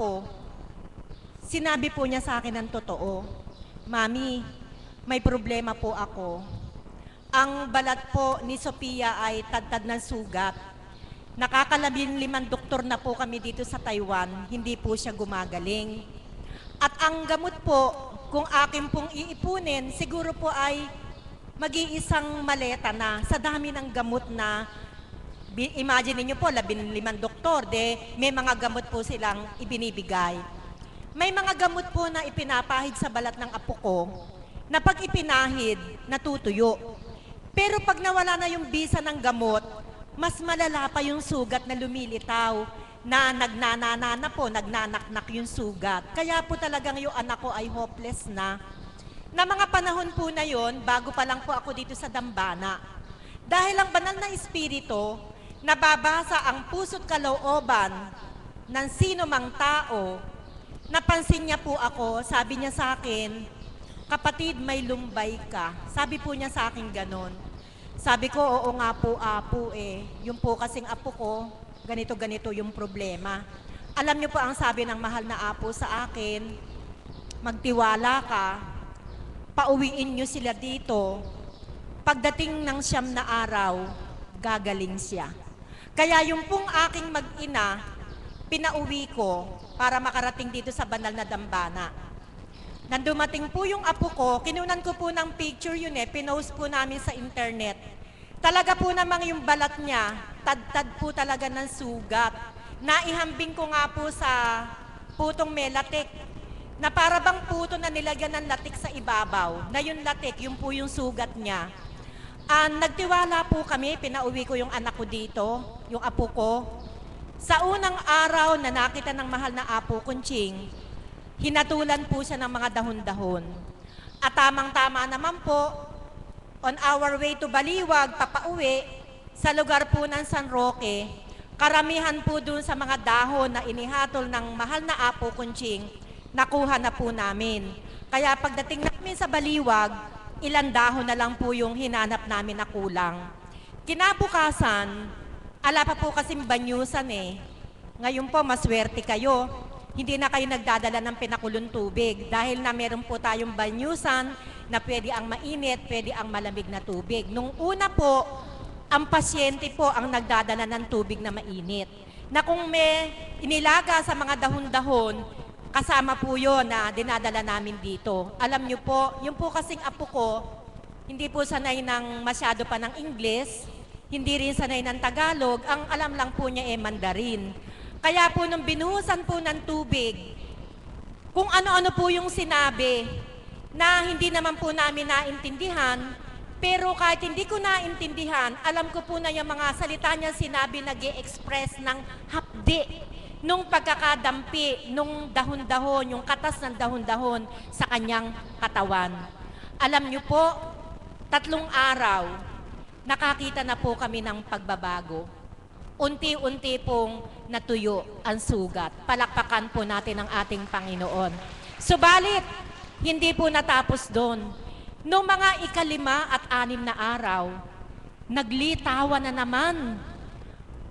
apo, sinabi po niya sa akin ng totoo, "Mami, may problema po ako. Ang balat po ni Sophia ay tadtad ng sugat. Nakakalabing-limang doktor na po kami dito sa Taiwan, hindi po siya gumagaling. At ang gamot po, kung akin pong iipunin, siguro po ay mag-iisang maleta na sa dami ng gamot na, imagine niyo po, 15 doktor, may mga gamot po silang ibinibigay. May mga gamot po na ipinapahid sa balat ng apo ko, na pag ipinahid, natutuyo. Pero pag nawala na yung bisa ng gamot, mas malala pa yung sugat na lumilitaw, na nagnanana na po, nagnanaknak yung sugat. Kaya po talagang yung anak ko ay hopeless na. Na mga panahon po na yon, bago pa lang po ako dito sa Dambana. Dahil ang banal na espiritu, nababasa ang puso't kalooban ng sino mang tao, napansin niya po ako, sabi niya sa akin, "Kapatid, may lumbay ka." Sabi po niya sa akin ganon. Sabi ko, "Oo nga po, apo eh. Yung po kasing apo ko, ganito-ganito yung problema." Alam niyo po ang sabi ng mahal na apo sa akin, "Magtiwala ka, pauwiin niyo sila dito. Pagdating ng 9 na araw, gagaling siya." Kaya yung pong aking mag-ina, pinauwi ko para makarating dito sa banal na Dambana. Nang dumating po yung apo ko, kinunan ko po ng picture yun pinost po namin sa internet. Talaga po namang yung balat niya, tad-tad po talaga ng sugat. Naihambing ko nga po sa putong may latik, na para bang puto na nilagyan ng latik sa ibabaw, na yung latik, yung po yung sugat niya. Nagtiwala po kami, pinauwi ko yung anak ko dito, yung apo ko. Sa unang araw na nakita ng mahal na apo Kunching, hinatulan po siya ng mga dahon-dahon. At tamang-tama naman po, on our way to Baliwag, papauwi, sa lugar po ng San Roque, karamihan po dun sa mga dahon na inihatol ng mahal na apo Kunching, nakuha na po namin. Kaya pagdating namin sa Baliwag, ilang dahon na lang po yung hinanap namin na kulang. Kinabukasan, ala pa po kasing banyusan Ngayon po, maswerte kayo. Hindi na kayo nagdadala ng pinakulong tubig dahil na meron po tayong banyusan na pwede ang mainit, pwede ang malamig na tubig. Nung una po, ang pasyente po ang nagdadala ng tubig na mainit. Na kung may inilaga sa mga dahon-dahon, kasama po yun na dinadala namin dito. Alam niyo po, yung po kasing apo ko, hindi po sanay ng masyado pa ng Ingles, hindi rin sanay ng Tagalog, ang alam lang po niya Mandarin. Kaya po nung binuhusan po ng tubig, kung ano-ano po yung sinabi na hindi naman po namin naintindihan, pero kahit hindi ko naintindihan, alam ko po na yung mga salita niya sinabi nag-e-express ng hapdi nung pagkakadampi, nung dahon-dahon, yung katas ng dahon-dahon sa kanyang katawan. Alam niyo po, 3 araw, nakakita na po kami ng pagbabago. Unti-unti pong natuyo ang sugat. Palakpakan po natin ang ating Panginoon. Subalit, hindi po natapos doon. Noong mga 5 at 6 na araw, naglitawan na naman.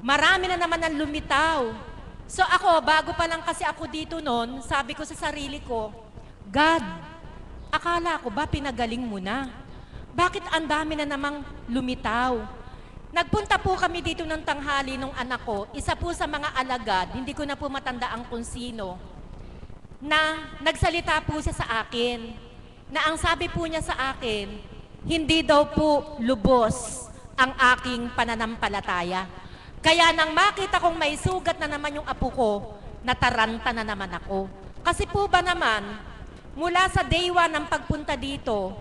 Marami na naman ang lumitaw. So ako, bago pa lang kasi ako dito noon, sabi ko sa sarili ko, "God, akala ko ba pinagaling mo na? Bakit ang dami na namang lumitaw?" Nagpunta po kami dito ng tanghali nung anak ko, isa po sa mga alagad, hindi ko na po matandaan kung sino, na nagsalita po siya sa akin, na ang sabi po niya sa akin, hindi daw po lubos ang aking pananampalataya. Kaya nang makita kong may sugat na naman yung apo ko, nataranta na naman ako. Kasi po ba naman, mula sa day 1 ng pagpunta dito,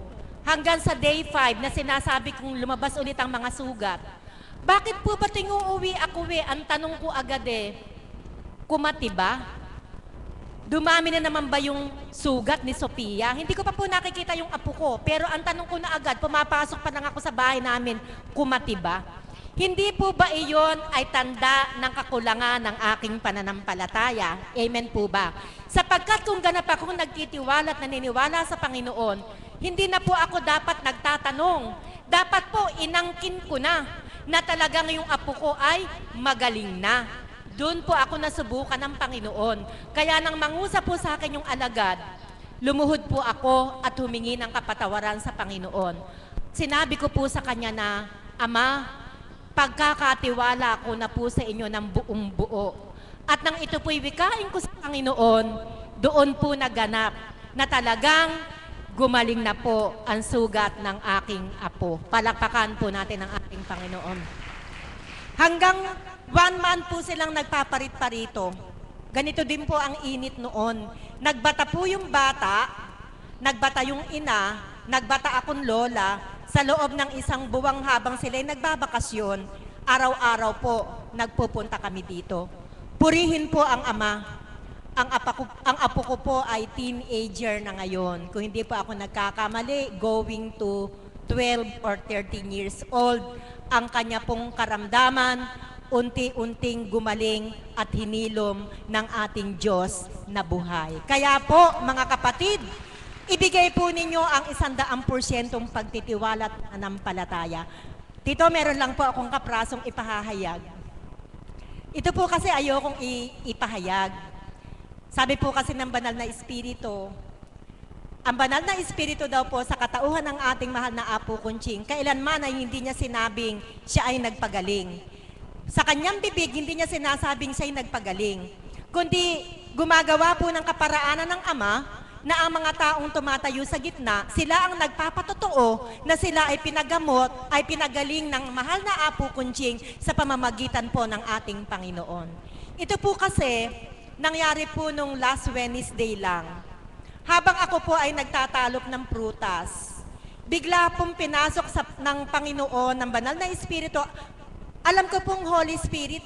hanggang sa day 5 na sinasabi kong lumabas ulit ang mga sugat, bakit po ba uuwi ako Ang tanong ko agad kumati ba? Dumami na naman ba yung sugat ni Sophia? Hindi ko pa po nakikita yung apo ko, pero ang tanong ko na agad, pumapasok pa lang ako sa bahay namin, kumati ba? Hindi po ba iyon ay tanda ng kakulangan ng aking pananampalataya? Amen po ba? Sapagkat kung ganap akong nagtitiwala at naniniwala sa Panginoon, hindi na po ako dapat nagtatanong. Dapat po inangkin ko na talagang yung apo ko ay magaling na. doon po ako nasubukan ng Panginoon. Kaya nang mangusap po sa akin yung alagad, lumuhod po ako at humingi ng kapatawaran sa Panginoon. Sinabi ko po sa kanya na, Ama, pagkakatiwala ko na po sa inyo ng buong buo. At nang ito po'y wikain ko sa Panginoon, doon po naganap na talagang gumaling na po ang sugat ng aking apo. Palakpakan po natin ang ating Panginoon. Hanggang 1 month po silang nagpaparit-parito. Ganito din po ang init noon. Nagbata po yung bata, nagbata yung ina, nagbata akong lola, sa loob ng 1 buwang habang sila'y nagbabakasyon, araw-araw po nagpupunta kami dito. Purihin po ang ama. Ang apo ko po ay teenager na ngayon. Kung hindi po ako nagkakamali, going to 12 or 13 years old. Ang kanya pong karamdaman, unti-unting gumaling at hinilom ng ating Diyos na buhay. Kaya po, mga kapatid, ibigay po ninyo ang 100% pagtitiwala at pananampalataya. Tito, meron lang po akong kaprasong ipahahayag. Ito po kasi ayokong ipahayag. Sabi po kasi ng banal na espiritu, ang banal na espiritu daw po sa katauhan ng ating mahal na Apo Kunching, kailanman ay hindi niya sinabing siya ay nagpagaling. Sa kanyang bibig, hindi niya sinasabing siya'y nagpagaling. Kundi gumagawa po ng kaparaanan ng Ama na ang mga taong tumatayo sa gitna, sila ang nagpapatotoo na sila ay pinagamot, ay pinagaling ng mahal na Apo Kunching sa pamamagitan po ng ating Panginoon. Ito po kasi, nangyari po nung last Wednesday lang. Habang ako po ay nagtatalop ng prutas, bigla pong pinasok ng Panginoon, ng banal na Espiritu. Alam ko pong Holy Spirit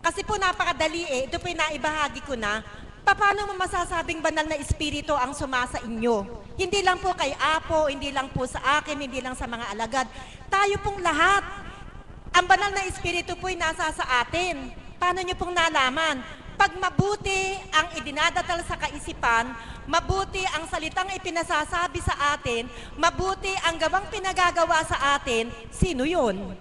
Kasi po napakadali ito po yung naibahagi ko na. Paano mo masasabing banal na Espiritu ang sumasa inyo? Hindi lang po kay Apo, hindi lang po sa akin, hindi lang sa mga alagad. Tayo pong lahat. Ang banal na Espiritu po ay nasa sa atin. Paano nyo pong nalaman? Pag mabuti ang idinadatal sa kaisipan, mabuti ang salitang ipinasasabi sa atin, mabuti ang gawang pinagagawa sa atin, sino yun?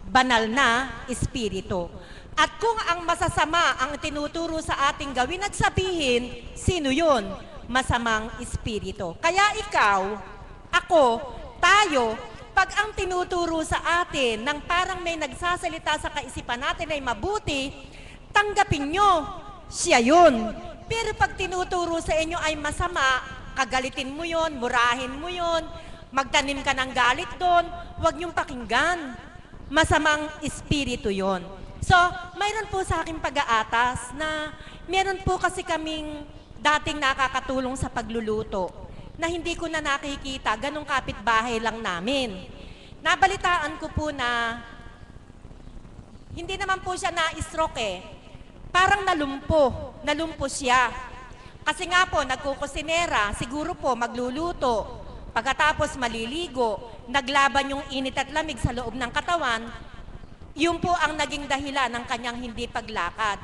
Banal na Espiritu. At kung ang masasama ang tinuturo sa ating gawin at sabihin, sino yun? Masamang Espiritu. Kaya ikaw, ako, tayo, pag ang tinuturo sa atin ng parang may nagsasalita sa kaisipan natin ay mabuti, tanggapin nyo, siya yun. Pero pag tinuturo sa inyo ay masama, kagalitin mo yun, murahin mo yun, magtanim ka ng galit doon, huwag nyong pakinggan. Masamang espiritu yon. So, mayroon po sa aking pag-aatas na meron po kasi kaming dating nakakatulong sa pagluluto na hindi ko na nakikita, ganong kapitbahay lang namin. Nabalitaan ko po na hindi naman po siya na-stroke Parang nalumpo siya. Kasi nga po, nagkukusinera, siguro po magluluto. Pagkatapos maliligo, naglaban yung init at lamig sa loob ng katawan, yun po ang naging dahilan ng kanyang hindi paglakad.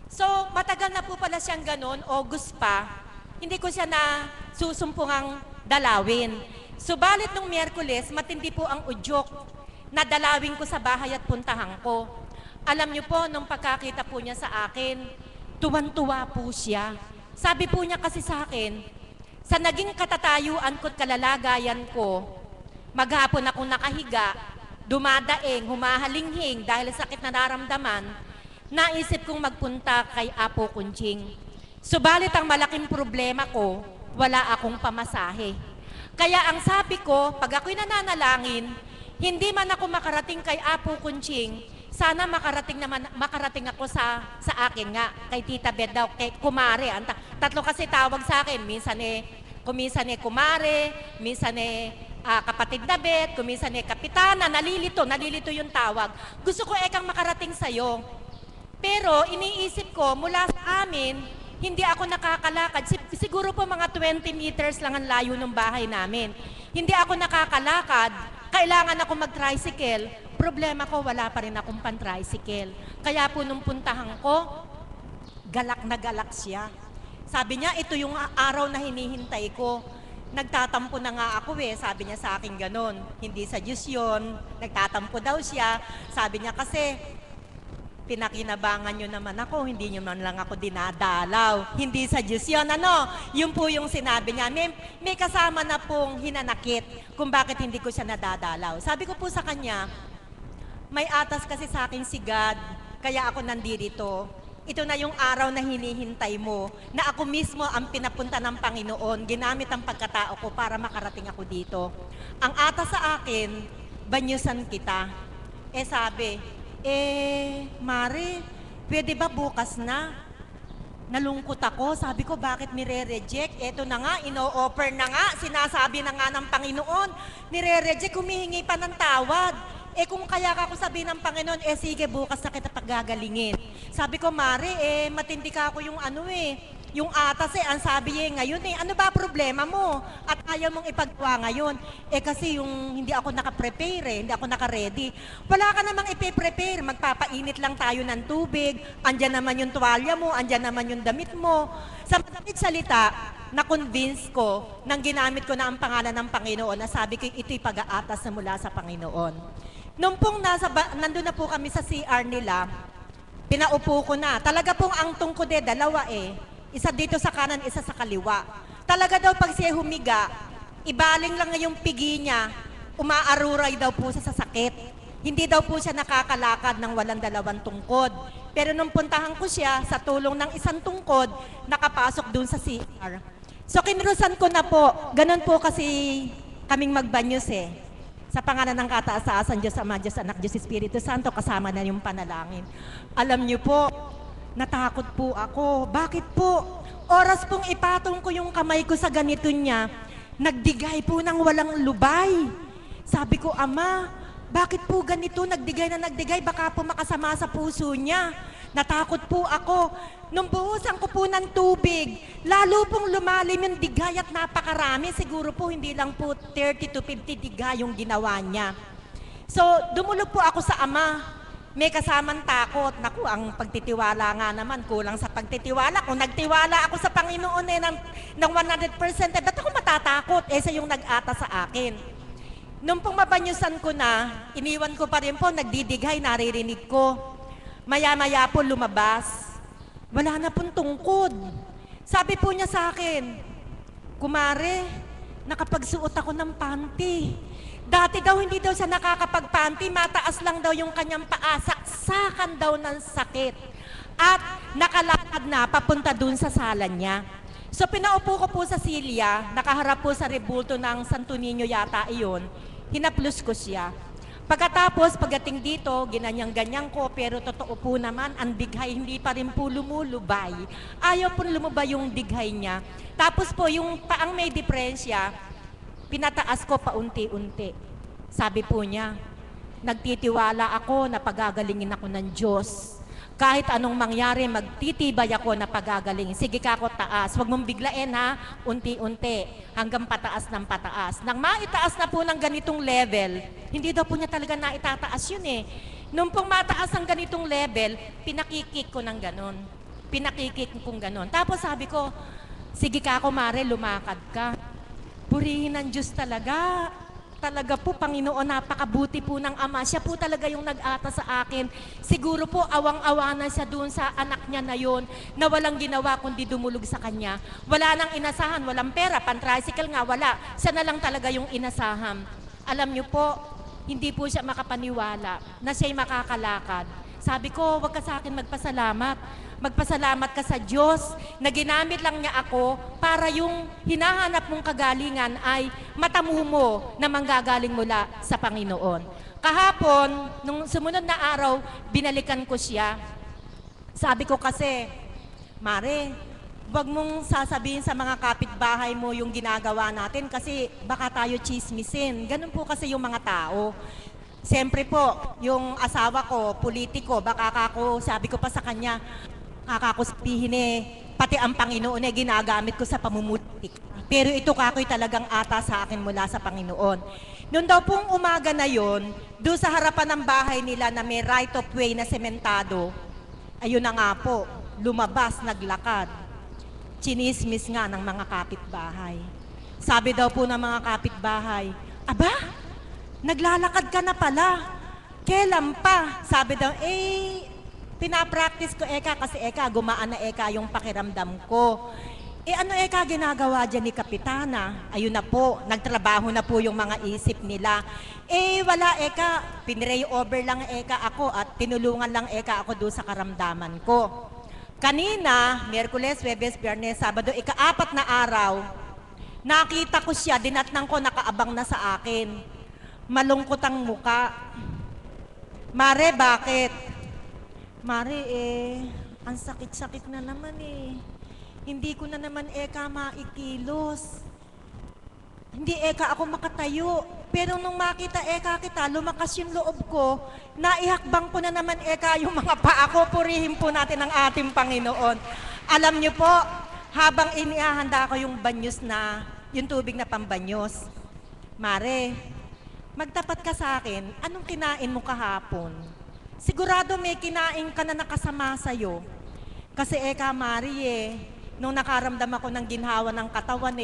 So, matagal na po pala siyang ganon, August pa, hindi ko siya na susumpungang dalawin. Subalit nung Miyerkules, matindi po ang udyok na dalawin ko sa bahay at puntahan ko. Alam niyo po, nung pagkakita po niya sa akin, tuwan-tuwa po siya. Sabi po niya kasi sa akin, sa naging katatayuan ko't kalalagayan ko, maghapon akong nakahiga, dumadaing, humahalinghing dahil sa sakit na nararamdaman, naisip kong magpunta kay Apo Kunching. Subalit ang malaking problema ko, wala akong pamasahe. Kaya ang sabi ko, pag ako'y nananalangin, hindi man ako makarating kay Apo Kunching, sana makarating ako sa akin nga, kay Tita Bed daw, kay Kumare. Tatlo kasi tawag sa akin, minsan Kumare, minsan kapatid na Bet, kuminsan Kapitana, nalilito yung tawag. Gusto ko ekang makarating sa'yo. Pero iniisip ko, mula sa amin, hindi ako nakakalakad. Siguro po mga 20 meters lang ang layo ng bahay namin. Hindi ako nakakalakad, kailangan ako mag-tricycle. Problema ko, wala pa rin akong pan-tricycle. Kaya po nung puntahan ko, galak na galak siya. Sabi niya, ito yung araw na hinihintay ko. Nagtatampo na nga ako sabi niya sa akin ganon. Hindi sa Diyos yun, nagtatampo daw siya. Sabi niya kasi, pinakinabangan nyo naman ako, hindi nyo man lang ako dinadalaw. Hindi sa Diyos yun, ano? Yun po yung sinabi niya. May kasama na pong hinanakit kung bakit hindi ko siya nadadalaw. Sabi ko po sa kanya, may atas kasi sa akin si God, kaya ako nandito. Ito na yung araw na hinihintay mo, na ako mismo ang pinapunta ng Panginoon, ginamit ang pagkatao ko para makarating ako dito. Ang atas sa akin, banyusan kita. Sabi, Mari, pwede ba bukas na? Nalungkot ako. Sabi ko, bakit nire-reject? Eto na nga, ino-offer na nga, sinasabi na nga ng Panginoon, nire-reject, humihingi pa ng tawad. Kung kaya ka ako sabihin ng Panginoon, sige, bukas na kita paggagalingin. Sabi ko, Mari, matindi ka ako yung yung atas ang sabi ngayon ano ba problema mo? At ayaw mong ipagawa ngayon. Kasi yung hindi ako nakaprepare, hindi ako nakaready. Wala ka namang ipiprepare, magpapainit lang tayo ng tubig, andyan naman yung tuwalya mo, andyan naman yung damit mo. Sa madalit salita, na-convince ko nang ginamit ko na ang pangalan ng Panginoon na sabi ko, ito'y pag-aatas na mula sa Panginoon. Nung pong nandun na po kami sa CR nila, pinaupo ko na. Talaga pong ang tungkod dalawa Isa dito sa kanan, isa sa kaliwa. Talaga daw pag siya humiga, ibaling lang yung pigi niya, umaaruray daw po siya sa sakit. Hindi daw po siya nakakalakad ng walang dalawang tungkod. Pero nung puntahan ko siya, sa tulong ng isang tungkod, nakapasok dun sa CR. So kinrusan ko na po, ganun po kasi kaming magbanyos Sa pangalan ng kataas-taasan, Diyos Ama, Diyos Anak, Diyos Espiritu Santo, kasama na yung panalangin. Alam niyo po, natakot po ako. Bakit po? Oras pong ipatong ko yung kamay ko sa ganito niya, nagdigay po ng walang lubay. Sabi ko, Ama, bakit po ganito? Nagdigay na nagdigay, baka po makasama sa puso niya. Natakot po ako. Nung buhusan ko po ng tubig, lalo pong lumalim yung digay at napakarami. Siguro po hindi lang po 30 to 50 digay yung ginawa niya. So, dumulog po ako sa Ama. May kasamang takot. Naku, ang pagtitiwala nga naman, kulang sa pagtitiwala. Kung nagtiwala ako sa Panginoon ng 100%, ba't ako matatakot? Siya yung nag-ata sa akin. Nung pong mabanyusan ko na, iniwan ko pa rin po, nagdidigay, naririnig ko. Maya-maya po lumabas. Wala na pong tungkod. Sabi po niya sa akin, Kumare, nakapagsuot ako ng panty. Dati daw hindi daw siya nakakapagpanty, mataas lang daw yung kanyang paa, saksakan daw ng sakit. At nakalakad na papunta dun sa sala niya. So pinaupo ko po sa silya, nakaharap po sa rebulto ng Santo Niño yata iyon, hinaplos ko siya. Pagkatapos, pagdating dito, ginanyang-ganyang ko, pero totoo po naman, ang dighay hindi pa rin po lumulubay. Ayaw po lumubay yung dighay niya. Tapos po, yung paang may diferensya, pinataas ko paunti-unti. Sabi po niya, nagtitiwala ako na pagagalingin ako ng Diyos. Kahit anong mangyari, magtitibay ako na pagagalingin. Sige ka ako taas. Huwag mong biglain ha, unti-unti, hanggang pataas ng pataas. Nang maitaas na po ng ganitong level, hindi daw po niya talaga naitataas yun Nung pong mataas ang ganitong level, pinakikik ko ng ganon. Pinakikik kong ganon. Tapos sabi ko, sige ka ako Mare, lumakad ka. Purihin ng Diyos talaga. Talaga po, Panginoon, napakabuti po ng Ama. Siya po talaga yung nag-ata sa akin. Siguro po, awang-awa na siya doon sa anak niya na yon na walang ginawa kundi dumulog sa kanya. Wala nang inasahan, walang pera, pan-tricycle nga, wala. Siya na lang talaga yung inasahan. Alam niyo po, hindi po siya makapaniwala na siya'y makakalakad. Sabi ko, wag ka sa akin magpasalamat. Magpasalamat ka sa Diyos na ginamit lang niya ako para yung hinahanap mong kagalingan ay matamu mo na manggagaling mula sa Panginoon. Kahapon, nung sumunod na araw, binalikan ko siya. Sabi ko kasi, Mare, wag mong sasabihin sa mga kapitbahay mo yung ginagawa natin kasi baka tayo chismisin. Ganun po kasi yung mga tao. Siyempre po, yung asawa ko, politiko, baka ako, sabi ko pa sa kanya, kakakuspihin pati ang Panginoon ginagamit ko sa pamumulitik. Pero ito kako'y talagang ata sa akin mula sa Panginoon. Noon daw pong umaga na yon, doon sa harapan ng bahay nila na may right of way na sementado, ayun na nga po, lumabas, naglakad. Chinismis nga ng mga kapitbahay. Sabi daw po ng mga kapitbahay, aba, naglalakad ka na pala. Kailan pa? Sabi daw, pinapractice ko eka kasi eka gumaan na eka yung pakiramdam ko. Ano eka ginagawa dyan ni Kapitana? Ayun na po, nagtrabaho na po yung mga isip nila. Wala eka, pinray over lang eka ako at tinulungan lang eka ako doon sa karamdaman ko. Kanina, Miyerkules, Huwebes, Biyernes, Sabado, ika-4 na araw, nakita ko siya, dinatnang ko, nakaabang na sa akin. Malungkot ang muka. Mare, bakit? Mare, ang sakit-sakit na naman Hindi ko na naman eka maikilos. Hindi eka ako makatayo. Pero nung makita eka kita, lumakas yung loob ko, naihakbang ko na naman eka yung mga paa ko. Purihin po natin ang ating Panginoon. Alam niyo po, habang inihahanda ko yung banyos na, yung tubig na pambanyos, Mare, magtapat ka sa akin, anong kinain mo kahapon? Sigurado may kinain ka na nakasama sa'yo. Kasi eka Mare nung nakaramdam ako ng ginhawa ng katawan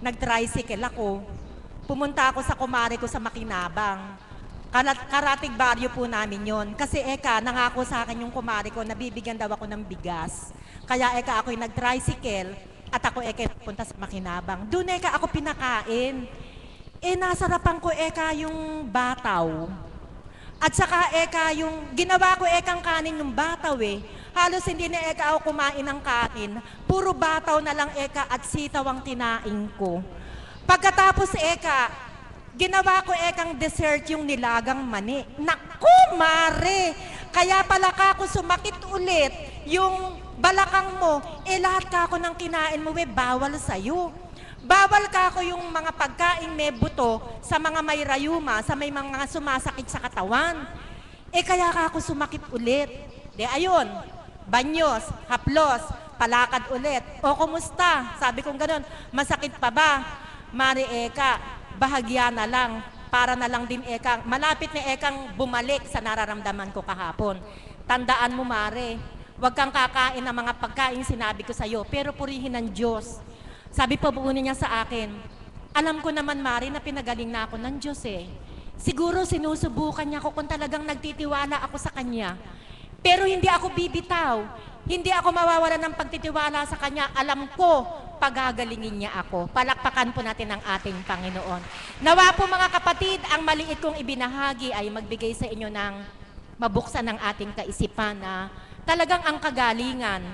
nag-tricycle ako. Pumunta ako sa kumare ko sa Makinabang. Karatig baryo po namin yon. Kasi eka, nangako sa akin yung kumare ko na bibigyan daw ako ng bigas. Kaya eka ako'y nag-tricycle at ako eka punta sa Makinabang. Doon eka ako pinakain. Nasarapan ko eka yung bataw. At saka eka yung ginawa ko ekang kanin yung bataw Halos hindi na eka ako kumain ng kanin. Puro bataw na lang eka at sitaw ang tinain ko. Pagkatapos eka, ginawa ko ekang dessert yung nilagang mani. Naku, Mare! Kaya pala ka ako sumakit ulit. Yung balakang mo, lahat ka ako ng kinain mo, bawal sa'yo. Bawal ka ako yung mga pagkain may buto sa mga may rayuma, sa may mga sumasakit sa katawan. Kaya ka ako sumakit ulit. Ayun, banyos, haplos, palakad ulit. O kumusta? Sabi kong ganun, masakit pa ba? Mare eka, bahagya na lang. Para na lang din eka, malapit na ekang bumalik sa nararamdaman ko kahapon. Tandaan mo Mare, huwag kang kakain ng mga pagkain sinabi ko sa'yo, pero purihin ng Diyos. Sabi po buo niya sa akin, alam ko naman Mare na pinagaling na ako ng Diyos Siguro sinusubukan niya ako kung talagang nagtitiwala ako sa Kanya. Pero hindi ako bibitaw. Hindi ako mawawalan ng pagtitiwala sa Kanya. Alam ko, pagagalingin niya ako. Palakpakan po natin ang ating Panginoon. Nawa po mga kapatid, ang maliit kong ibinahagi ay magbigay sa inyo ng mabuksan ng ating kaisipan na talagang ang kagalingan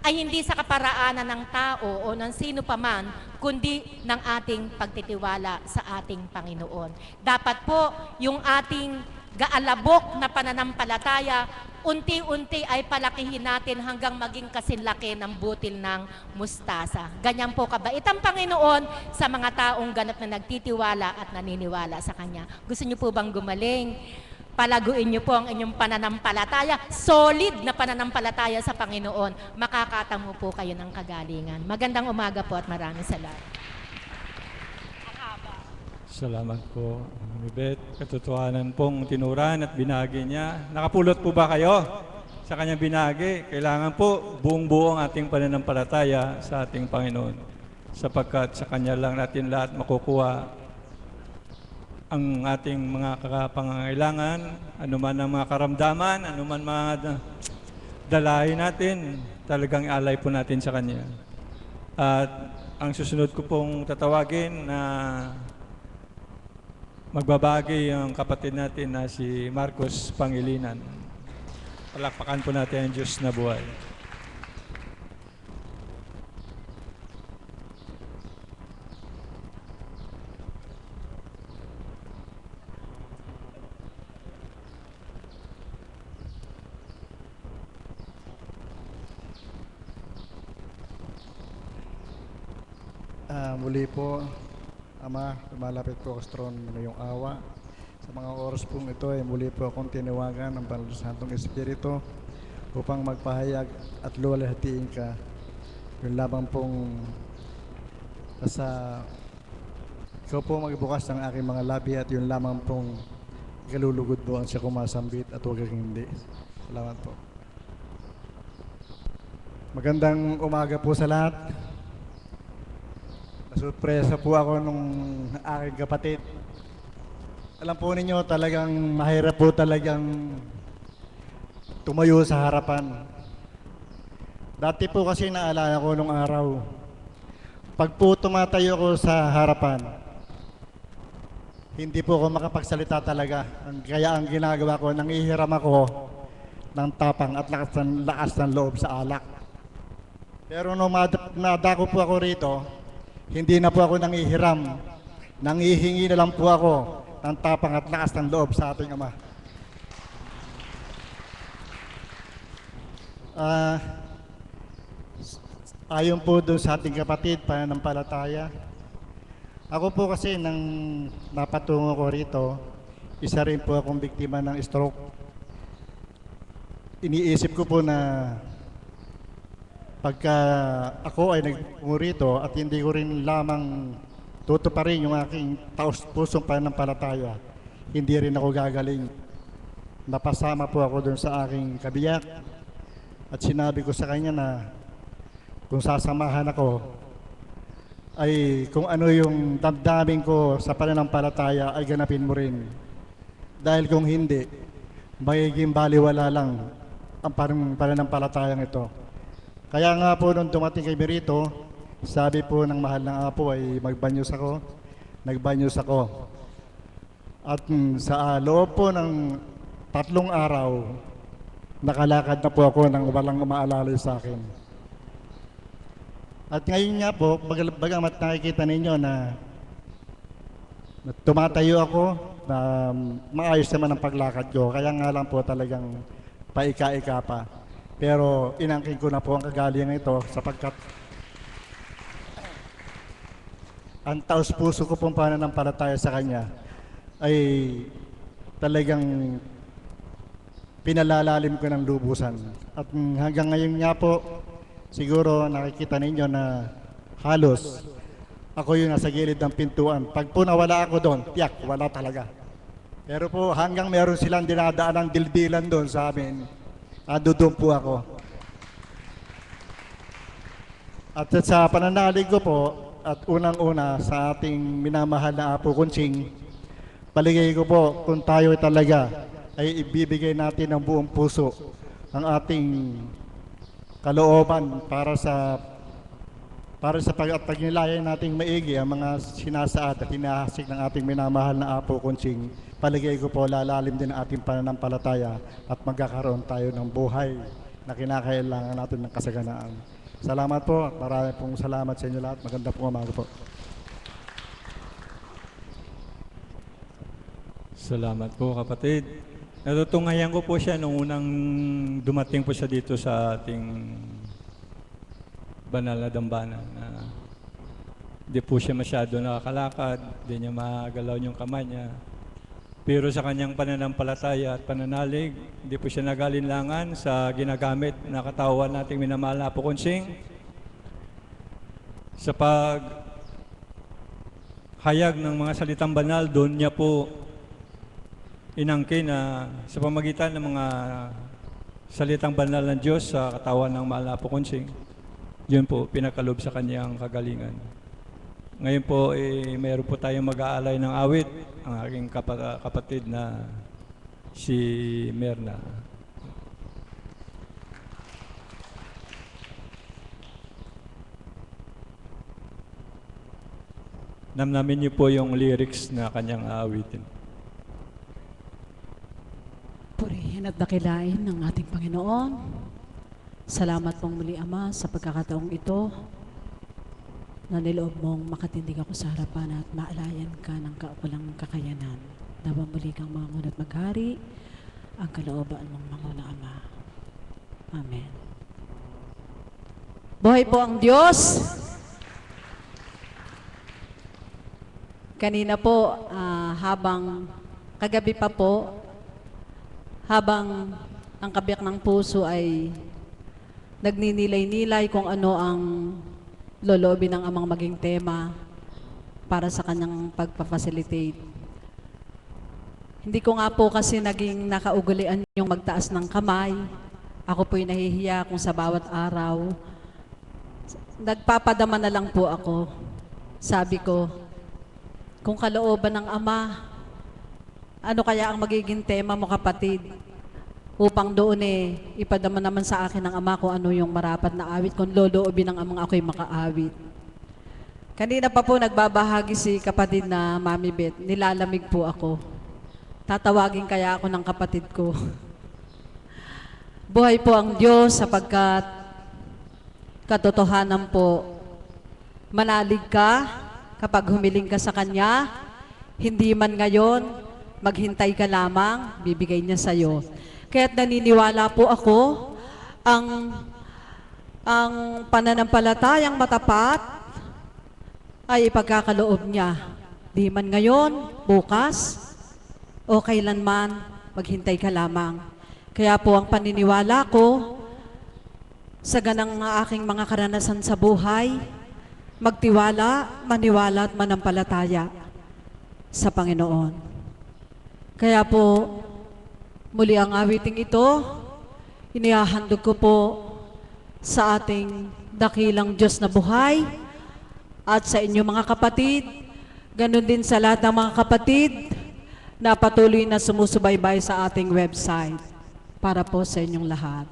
ay hindi sa kaparaanan ng tao o ng sino paman, kundi ng ating pagtitiwala sa ating Panginoon. Dapat po yung ating gaalabok na pananampalataya, unti-unti ay palakihin natin hanggang maging kasinlaki ng butil ng mustasa. Ganyan po kabait ang Panginoon sa mga taong ganap na nagtitiwala at naniniwala sa Kanya. Gusto niyo po bang gumaling? Palaguin niyo po ang inyong pananampalataya, solid na pananampalataya sa Panginoon. Makakatamo po kayo ng kagalingan. Magandang umaga po at maraming salamat. Salamat po, Mibet. Katotohanan pong tinuran at binagi niya. Nakapulot po ba kayo sa kanyang binagi? Kailangan po buong-buo ang ating pananampalataya sa ating Panginoon. Sapagkat sa Kanya lang natin lahat makukuha ang ating mga kakapangangailangan, anuman ang mga karamdaman, anuman mga dalahin natin, talagang alay po natin sa Kanya. At ang susunod ko pong tatawagin na magbabagi ang kapatid natin na si Marcos Pangilinan. Palakpakan po natin ang Diyos na buhay. Muli po, Ama, lumalapit po ako sa tron ng iyong awa. Sa mga oras pong ito ay muli po akong tinawagan ng Banal na Santong Espiritu upang magpahayag at luwalhatiin ka. Yun lamang pong ikaw po magbukas ng aking mga labi at yun lamang pong ikalulugod po ang siya kumasambit at huwag kang hindi. Salamat po. Magandang umaga po sa lahat. Nasurpresa po ako nung aking kapatid. Alam po ninyo talagang mahirap po talagang tumayo sa harapan. Dati po kasi naalala ko nung araw, pag po tumatayo ako sa harapan, hindi po ako makapagsalita talaga. Kaya ang ginagawa ko, nangihiram ako ng tapang at lakas ng loob sa alak. Pero nung nadako po ako rito, hindi na po ako nangihiram. Nangihingi na lang po ako ng tapang at lakas ng loob sa ating Ama. Ayon po doon sa ating kapatid, pananampalataya. Ako po kasi nang napatungo ko rito, isa rin po akong biktima ng stroke. Iniisip ko po na pagka ako ay nagtungo rito at hindi ko rin lamang tutuparin yung aking taos-pusong pananampalataya, hindi rin ako gagaling. Napasama po ako doon sa aking kabiyak at sinabi ko sa kanya na kung sasamahan ako, ay kung ano yung damdamin ko sa pananampalataya ay ganapin mo rin. Dahil kung hindi, magiging baliwala lang ang pananampalatayang ito. Kaya nga po nung dumating kay Merito, sabi po ng mahal ng apo ay magbanyos ako. Nagbanyos ako. At sa loob po ng 3 araw, nakalakad na po ako nang walang umaalalay sa akin. At ngayon nga po, bagamat nakikita ninyo na tumatayo ako, na maayos naman ang paglakad ko. Kaya nga lang po talagang paika-ika pa. Pero inangkin ko na po ang kagalingan ito sapagkat ang taos-puso ko pong pananampalataya sa Kanya ay talagang pinalalalim ko ng lubusan. At hanggang ngayon nga po, siguro nakikita ninyo na halos ako yung nasa gilid ng pintuan. Pag po nawala ako doon, tiyak, wala talaga. Pero po hanggang meron silang dinadaan ng dildilan doon sa amin, doon po ako. At sa pananalig ko po, at unang-una sa ating minamahal na Apo Kunching, paligay ko po kung tayo talaga ay ibibigay natin ng buong puso ang ating kalooban para sa pagnilayan nating maigi ang mga sinasaad at hinahasik ng ating minamahal na Apo Kunching. Paligay ko po lalalim din ang ating pananampalataya at magkakaroon tayo ng buhay na kinakailangan natin ng kasaganaan. Salamat po at marami pong salamat sa inyo lahat. Maganda pong umaga po. Salamat po, kapatid. Natutungayan ko po siya nung unang dumating po siya dito sa ating banal na dambana na hindi po siya masyado nakakalakad, hindi niya magalaw yung kamay niya. Pero sa kanyang pananampalataya at pananalig, hindi po siya nagalinlangan sa ginagamit na katawan nating minamahal na Apo Kunching. Sa paghayag ng mga salitang banal, doon niya po inangkin na sa pamagitan ng mga salitang banal ng Diyos sa katawan ng mahal na Apo Kunching, yun po pinakalob sa kanyang kagalingan. Ngayon po, mayroon po tayong mag-aalay ng awit, ang aking kapatid na si Merna. Namnamin niyo po yung lyrics na kanyang aawitin. Purihin at dakilain ng ating Panginoon. Salamat pong muli, Ama, sa pagkakataong ito na niloob mong makatindig ako sa harapan at maalayan ka ng kaukulang kakayanan. Nawa muli kang mangun at maghari ang kalooban mong manguna, Ama. Amen. Buhay po ang Diyos! Kanina po, habang kagabi pa po, habang ang kabiyak ng puso ay nagninilay-nilay kung ano ang loloobin ng amang maging tema para sa kanyang pagpapacilitate. Hindi ko nga po kasi naging nakaugulian yung magtaas ng kamay. Ako po'y nahihiya kung sa bawat araw. Nagpapadama na lang po ako. Sabi ko, kung kalooban ng Ama, ano kaya ang magiging tema mo, kapatid? upang doon ipadama naman sa akin ng ama ko ano yung marapat na awit kung loloobin ng amang ako'y makaawit. Kanina pa po nagbabahagi si kapatid na Mami Beth, nilalamig po ako. Tatawagin kaya ako ng kapatid ko. Buhay po ang Diyos sapagkat katotohanan po, manalig ka kapag humiling ka sa Kanya, hindi man ngayon, maghintay ka lamang, bibigay niya sa iyo. Kaya't naniniwala po ako, ang pananampalatayang matapat ay ipagkakaloob niya. Di man ngayon, bukas, o kailanman, maghintay ka lamang. Kaya po ang paniniwala ko, sa ganang aking mga karanasan sa buhay, magtiwala, maniwala at manampalataya sa Panginoon. Kaya po, muli ang awiting ito, inihahandog ko po sa ating dakilang Diyos na buhay at sa inyo mga kapatid, ganun din sa lahat ng mga kapatid na patuloy na sumusubaybay sa ating website para po sa inyong lahat.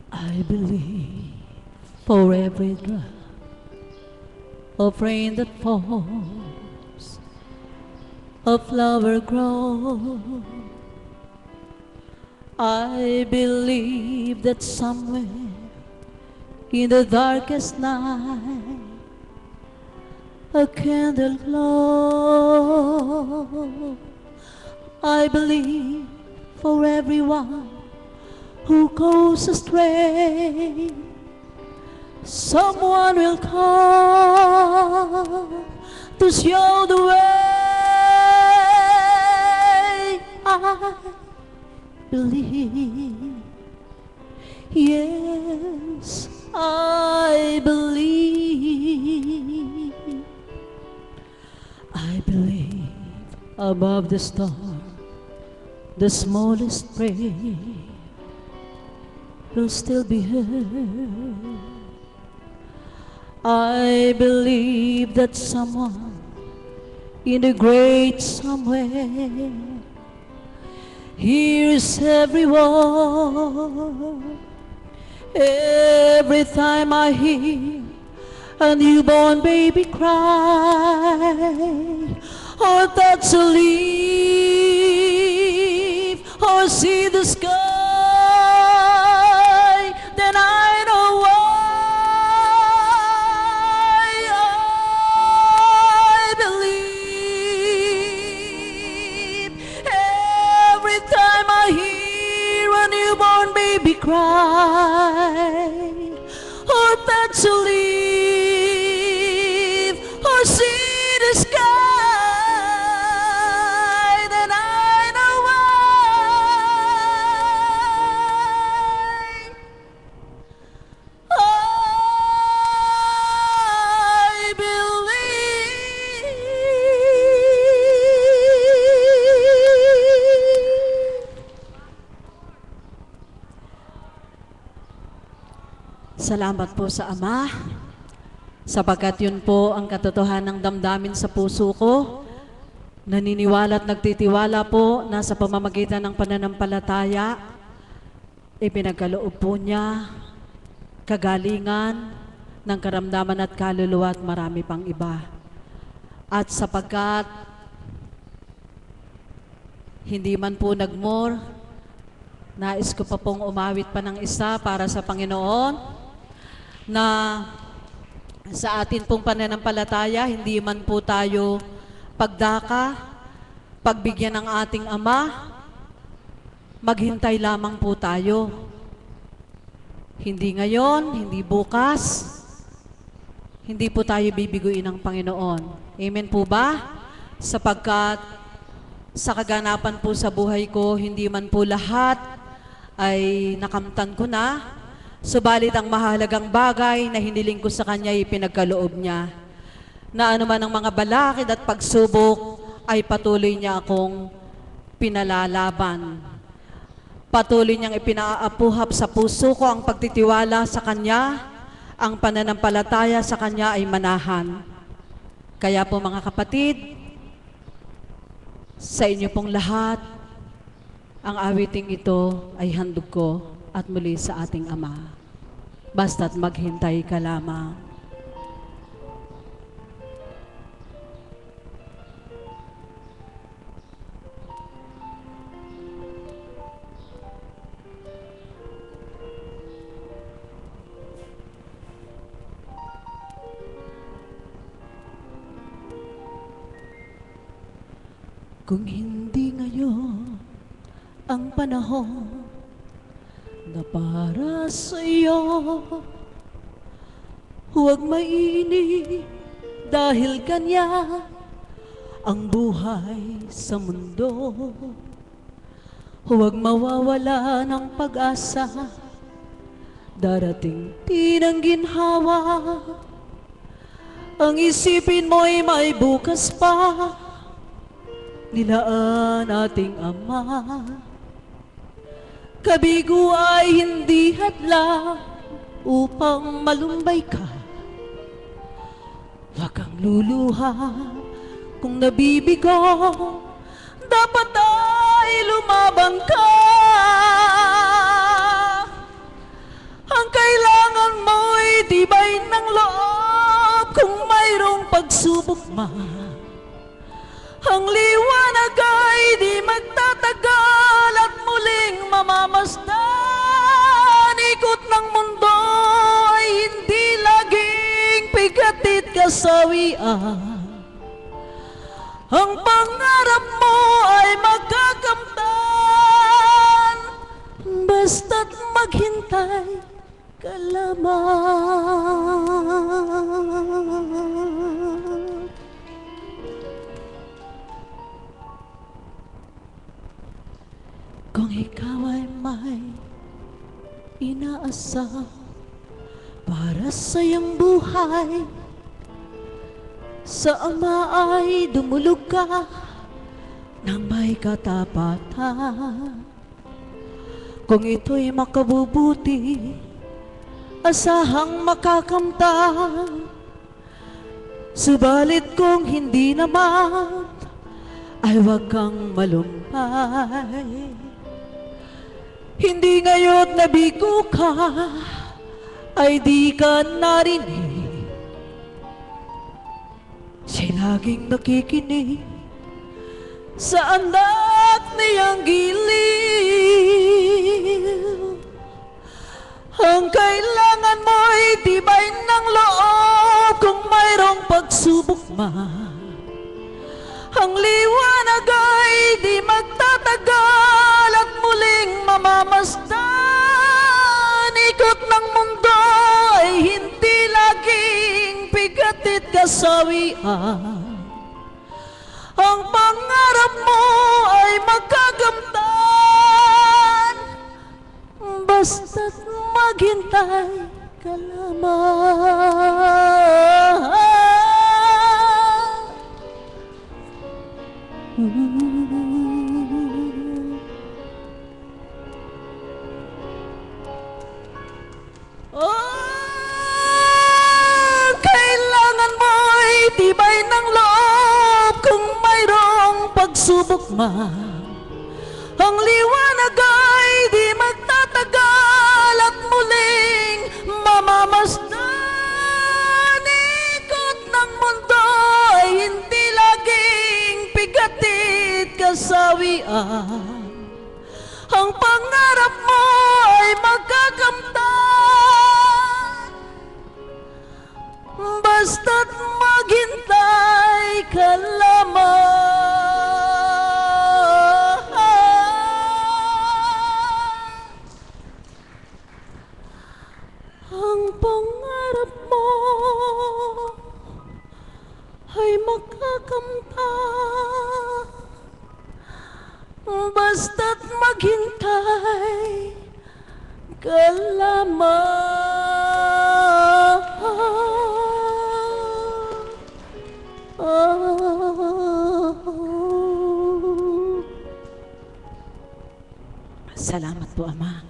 I believe for every drop of rain that falls, a flower grows. I believe that somewhere in the darkest night, a candle glows. I believe for everyone who goes astray, someone will come to show the way. I believe, yes, I believe. I believe above the storm, the smallest prayer will still be heard. I believe that someone in the great somewhere hears everyone. Every time I hear a newborn baby cry, or touch a leaf, or see the sky, then I know why. I believe every time I hear a newborn baby cry, or touch a leaf, or see the sky, then I know why. I believe. Salamat po sa Ama, sapagkat yun po ang katotohanan ng damdamin sa puso ko. Naniniwala at nagtitiwala po na sa pamamagitan ng pananampalataya, ipinagkaloob po niya kagalingan ng karamdaman at kaluluwa at marami pang iba. At sapagkat hindi man po nagmore, nais ko pa pong umawit pa ng isa para sa Panginoon, na sa atin pong pananampalataya, hindi man po tayo pagdaka, pagbigyan ng ating Ama, maghintay lamang po tayo. Hindi ngayon, hindi bukas, hindi po tayo bibiguin ng Panginoon. Amen po ba? Sapagkat sa kaganapan po sa buhay ko, hindi man po lahat ay nakamtan ko na, subalit ang mahalagang bagay na hiniling ko sa Kanya ay pinagkaloob niya, na anuman ang mga balakid at pagsubok ay patuloy niya akong pinalalaban. Patuloy niyang ipinaapuhap sa puso ko ang pagtitiwala sa Kanya, ang pananampalataya sa Kanya ay manahan. Kaya po mga kapatid, sa inyo pong lahat, ang awiting ito ay handog ko at muli sa ating Ama. Basta't maghintay ka lamang. Kung hindi ngayon ang panahon na para sa iyo, huwag mainip dahil kanya ang buhay sa mundo. Huwag mawawala ng pag-asa, darating din ang ginhawa. Ang isipin mo'y may bukas pa, nilaan ating Ama. Kabigo ay hindi hadlang upang malumbay ka. Huwag kang luluha kung nabibigo, dapat ay lumabang ka. Ang kailangan mo'y tibay ng loob kung mayroong pagsubok man. Ang liwanag ay di magtatagal at muling mamamasdan. Ikot ng mundo ay hindi laging pigatit kasawian. Ang pangarap mo ay magkakamtan, basta't maghintay ka lamang. Kung ikaw ay may inaasam para sa iyong buhay, sa Ama ay dumulog ka ng may katapatan. Kung ito'y makabubuti, asahang makakamtan. Subalit kung hindi naman, ay huwag kang malumpay. Hindi ngayon nabigo ka, ay di ka narinig. Siya'y laging nakikinig sa anak niyang giliw. Ang kailangan mo'y tibay ng loob kung mayroong pagsubok man. Ang liwanag ay di magtatagal at muling mamamasdan. Ikot ng mundo ay hindi laging pigatit kasawian. Ang pangarap mo ay magkakamtan, basta't maghintay ka lamang. Kailangan mo'y tibay ng loob kung mayroong pagsubok man. Ang liwanag ay di magtatagal at muling mamamasdan. Ikot ng mundo ay hindi laging pigatit kasawian. Ang pangarap mo ay magkakamtan, basta't maghintay ka lamang. Ang pangarap mo ay magkakamtan, basta't maghintay ka lamang. po, Ama.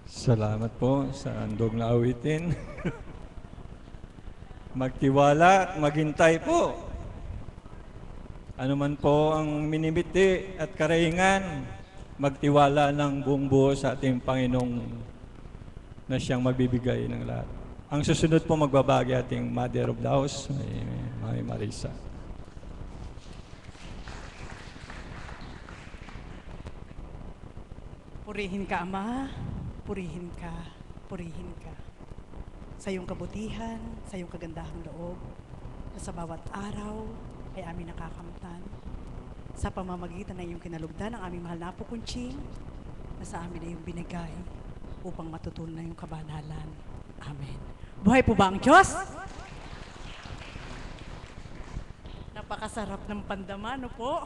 Salamat po sa andog na awitin. Magtiwala at maghintay po. Ano man po ang minimiti at karahingan, magtiwala ng buong buo sa ating Panginoong na siyang magbibigay ng lahat. Ang susunod po magbabagi ating Mother of the House, Mami Marisa. Purihin ka, Ama. Purihin ka. Purihin ka. Sa iyong kabutihan, sa iyong kagandahang loob, na sa bawat araw ay aming nakakamtan. Sa pamamagitan ng iyong kinalugdan ng aming mahal na Apo Kunching, na sa amin ay iyong binigay upang matutunan na iyong kabanalan. Amen. Buhay po ba ang Diyos? Napakasarap ng pandama, no po?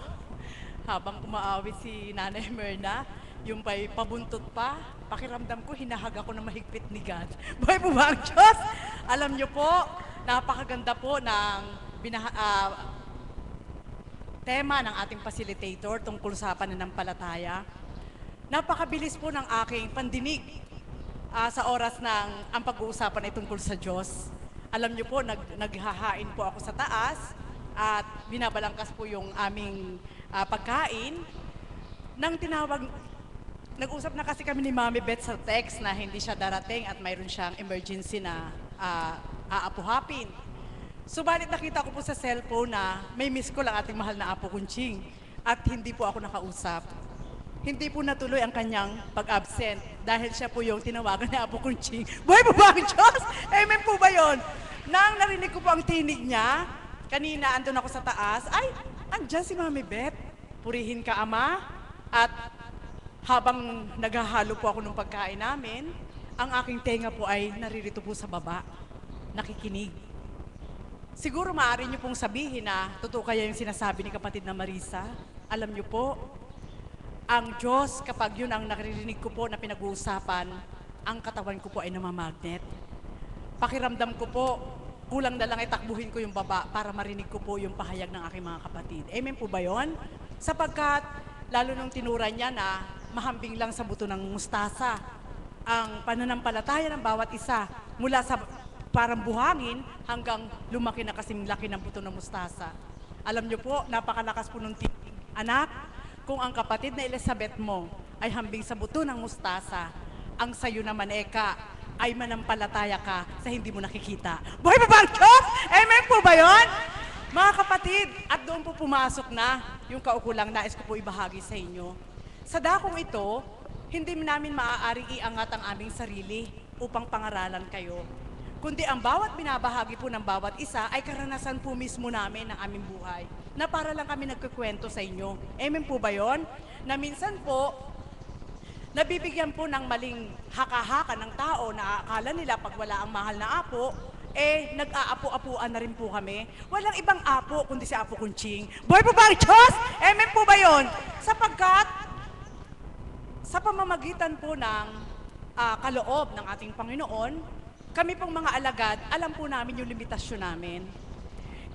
Habang umaawit si Nanay Myrna, yung pa'y pabuntot pa, pakiramdam ko, hinahag ako na mahigpit ni God. Buhay po ba ang Diyos? Alam niyo po, napakaganda po ng tema ng ating facilitator tungkol sa pananampalataya. Napakabilis po ng aking pandinig sa oras ng ang pag-uusapan ay tungkol sa Diyos. Alam niyo po, naghahain po ako sa taas at binabalangkas po yung aming pagkain. Nang tinawag, nag-usap na kasi kami ni Mami Beth sa text na hindi siya darating at mayroon siyang emergency na aapuhapin. Subalit nakita ko po sa cellphone na may miss call ang ating mahal na Apo Kunching at hindi po ako nakausap. Hindi po natuloy ang kanyang pag-absent dahil siya po yung tinawagan ni Apo Kunching. Buhay po ba ang Diyos? Amen po ba yun? Nang narinig ko po ang tinig niya, kanina andun ako sa taas, ay, andyan si Mami Beth. Purihin ka, Ama. At habang naghahalo po ako ng pagkain namin, ang aking tenga po ay naririto po sa baba, nakikinig. Siguro maaari niyo pong sabihin na totoo kaya yung sinasabi ni kapatid na Marisa. Alam niyo po, ang Diyos, kapag yun ang naririnig ko po na pinag-uusapan, ang katawan ko po ay namamagnet. Pakiramdam ko po, kulang na lang itakbuhin ko yung baba para marinig ko po yung pahayag ng aking mga kapatid. Amen po ba yun? Sapagkat, lalo nung tinuran niya na mahambing lang sa buto ng mustasa, ang pananampalataya ng bawat isa mula sa parang buhangin hanggang lumaki na kasing laki ng buto ng mustasa. Alam niyo po, napakalakas po nung tinig. Anak, kung ang kapatid na Elizabeth mo ay hambing sa buto ng mustasa, ang sayo naman eka ay manampalataya ka sa hindi mo nakikita. Buhay pa ba ang Diyos? Amen po ba yun? Mga kapatid, at doon po pumasok na yung kaukulang nais ko po ibahagi sa inyo. Sa dakong ito, hindi namin maaaring iangat ang aming sarili upang pangaralan kayo. Kundi ang bawat binabahagi po ng bawat isa ay karanasan po mismo namin ng aming buhay na para lang kami nagkukwento sa inyo. Amen po ba yun? Na minsan po, nabibigyan po ng maling haka-haka ng tao na akala nila pag wala ang mahal na apo, nag-aapo-apuan na rin po kami. Walang ibang apo kundi si Apo Kunching. Buhay po ba ang Diyos? Amen po ba yun? Sapagkat, sa pamamagitan po ng kaloob ng ating Panginoon, kami pong mga alagad, alam po namin yung limitasyon namin.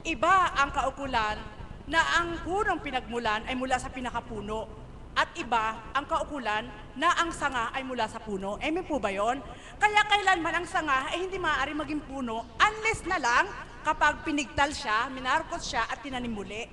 Iba ang kaukulan na ang punong pinagmulan ay mula sa pinakapuno. At iba ang kaukulan na ang sanga ay mula sa puno. Amen po ba yun? Kaya kailanman ang sanga ay hindi maaari maging puno unless na lang kapag pinigtal siya, minarkot siya at tinanim muli.